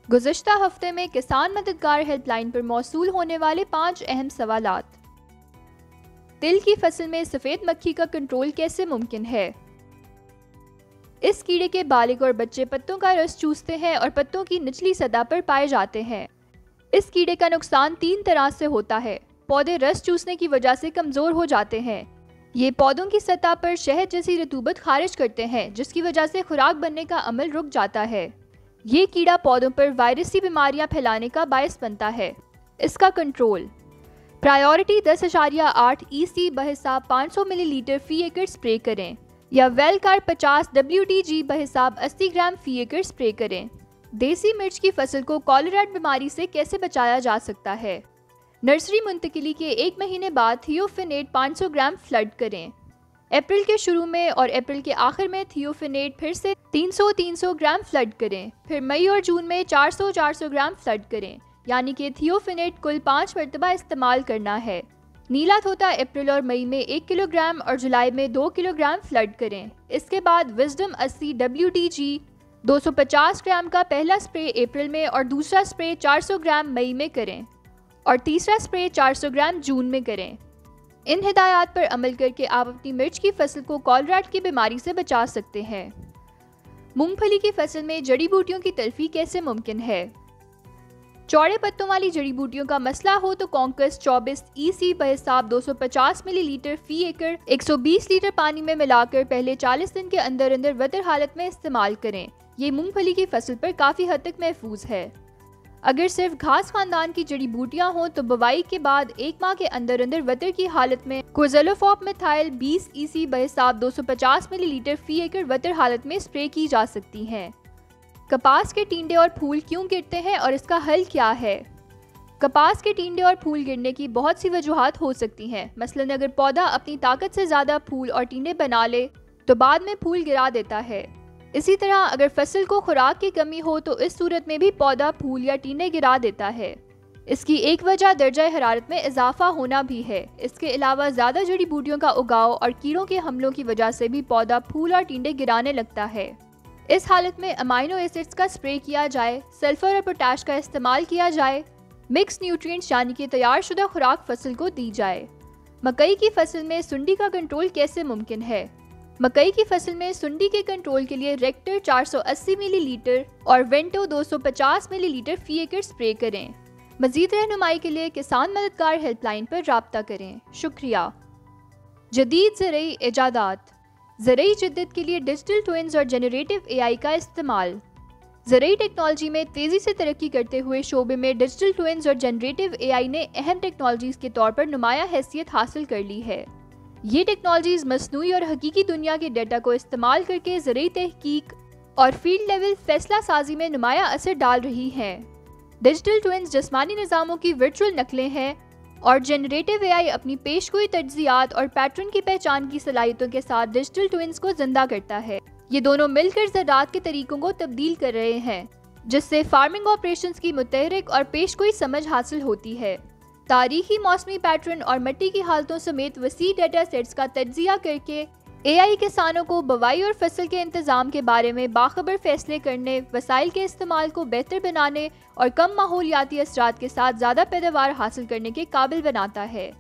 गुज़श्ता हफ्ते में किसान मददगार हेल्पलाइन पर मौसूल होने वाले 5 अहम सवालात। तिल की फसल में सफ़ेद मक्खी का कंट्रोल कैसे मुमकिन है? इस कीड़े के बालिग और बच्चे पत्तों का रस चूसते हैं और पत्तों की निचली सतह पर पाए जाते हैं। इस कीड़े का नुकसान 3 तरह से होता है। पौधे रस चूसने की वजह से कमज़ोर हो जाते हैं। ये पौधों की सतह पर शहद जैसी रतूबत खारिज करते हैं, जिसकी वजह से खुराक बनने का अमल रुक जाता है। ये कीड़ा पौधों पर वायरसी बीमारियां फैलाने का बायस बनता है। इसका कंट्रोल: प्रायोरिटी 10.8 EC बहिसाब 500 मिलीलीटर फी एकड़ स्प्रे करें या वेलकार 50 WDG बहिसाब 80 ग्राम फी एकड़ स्प्रे करें। देसी मिर्च की फसल को कॉलरेट बीमारी से कैसे बचाया जा सकता है? नर्सरी मुंतकिली के 1 महीने बाद थियोफिनेट 500 ग्राम फ्लड करें। अप्रैल के शुरू में और अप्रैल के आखिर में थियोफिनेट फिर से 300 ग्राम फ्लड करें। फिर मई और जून में 400 ग्राम फ्लड करें, यानी कि थियोफिनेट कुल 5 मरतबा इस्तेमाल करना है। नीला तोता अप्रैल और मई में 1 किलोग्राम और जुलाई में 2 किलोग्राम फ्लड करें। इसके बाद विजडम 80 WDG 250 ग्राम का पहला स्प्रे अप्रैल में और दूसरा स्प्रे 400 ग्राम मई में करें और तीसरा स्प्रे 400 ग्राम जून में करें। इन हिदायत पर अमल करके आप अपनी मिर्च की फसल को कॉलरेट की बीमारी से बचा सकते हैं। मूंगफली की फसल में जड़ी बूटियों की तल्फी कैसे मुमकिन है? चौड़े पत्तों वाली जड़ी बूटियों का मसला हो तो कॉन्कस 24 EC बहिसाब 250 मिलीलीटर फी एकड़ 120 लीटर पानी में मिलाकर पहले 40 दिन के अंदर अंदर वतर हालत में इस्तेमाल करें। ये मूंगफली की फसल पर काफ़ी हद तक महफूज है। अगर सिर्फ घास खानदान की जड़ी बूटियां हों तो बुवाई के बाद 1 माह के अंदर अंदर वतर की हालत में कोज़ोलोफॉप मिथाइल 20 EC बहिसाब 250 मिलीलीटर फी एकड़ वतर हालत में स्प्रे की जा सकती हैं। कपास के टींडे और फूल क्यों गिरते हैं और इसका हल क्या है? कपास के टींडे और फूल गिरने की बहुत सी वजूहात हो सकती हैं। मसलन अगर पौधा अपनी ताकत से ज़्यादा फूल और टींडे बना ले तो बाद में फूल गिरा देता है। इसी तरह अगर फसल को खुराक की कमी हो तो इस सूरत में भी पौधा फूल या टींडे गिरा देता है। इसकी एक वजह दर्जा हरारत में इजाफा होना भी है। इसके अलावा ज़्यादा जड़ी बूटियों का उगाव और कीड़ों के हमलों की वजह से भी पौधा फूल और टींडे गिराने लगता है। इस हालत में अमाइनो एसिड्स का स्प्रे किया जाए, सल्फर और पोटाश का इस्तेमाल किया जाए, मिक्स न्यूट्रिएंट्स यानी कि तैयारशुदा खुराक फसल को दी जाए। मकई की फसल में सुंडी का कंट्रोल कैसे मुमकिन है? मकई की फसल में सुंडी के कंट्रोल के लिए रेक्टर 480 मिलीलीटर और वेंटो 250 मिलीलीटर फी एकड़ स्प्रे करें। मजीद रहनुमाई के लिए किसान मददगार हेल्पलाइन पर राब्ता करें। शुक्रिया। जदीद ज़रई इजादात: ज़रई जद्दत के लिए डिजिटल ट्विन्स और जनरेटिव AI का इस्तेमाल। ज़रई टेक्नोलॉजी में तेज़ी से तरक्की करते हुए शोबे में डिजिटल ट्विन्स और जनरेटिव AI ने अहम टेक्नोलॉजीज़ के तौर पर नुमाया हैसियत हासिल कर ली है। ये टेक्नोलॉजीज़ मसनूई और हकीकी दुनिया के डेटा को इस्तेमाल करके ज़रई तहकीक और फील्ड लेवल फैसला साजी में नुमाया असर डाल रही हैं। डिजिटल ट्विन्स जिस्मानी निज़ामों की वर्चुअल नकलें हैं और जनरेटिव AI अपनी पेशगोई तज्जियात और पैटर्न की पहचान की सलाहियतों के साथ डिजिटल ट्विन्स को जिंदा करता है। ये दोनों मिलकर ज़राअत के तरीकों को तब्दील कर रहे हैं, जिससे फार्मिंग ऑपरेशंस की मुतहरिक और पेशगोई समझ हासिल होती है। तारीखी मौसमी पैटर्न और मिट्टी की हालतों समेत वसी डेटा सेट्स का तज्जिया करके AI किसानों को बुवाई और फसल के इंतज़ाम के बारे में बाखबर फैसले करने, वसाइल के इस्तेमाल को बेहतर बनाने और कम माहौलियाती असरात के साथ ज़्यादा पैदावार हासिल करने के काबिल बनाता है।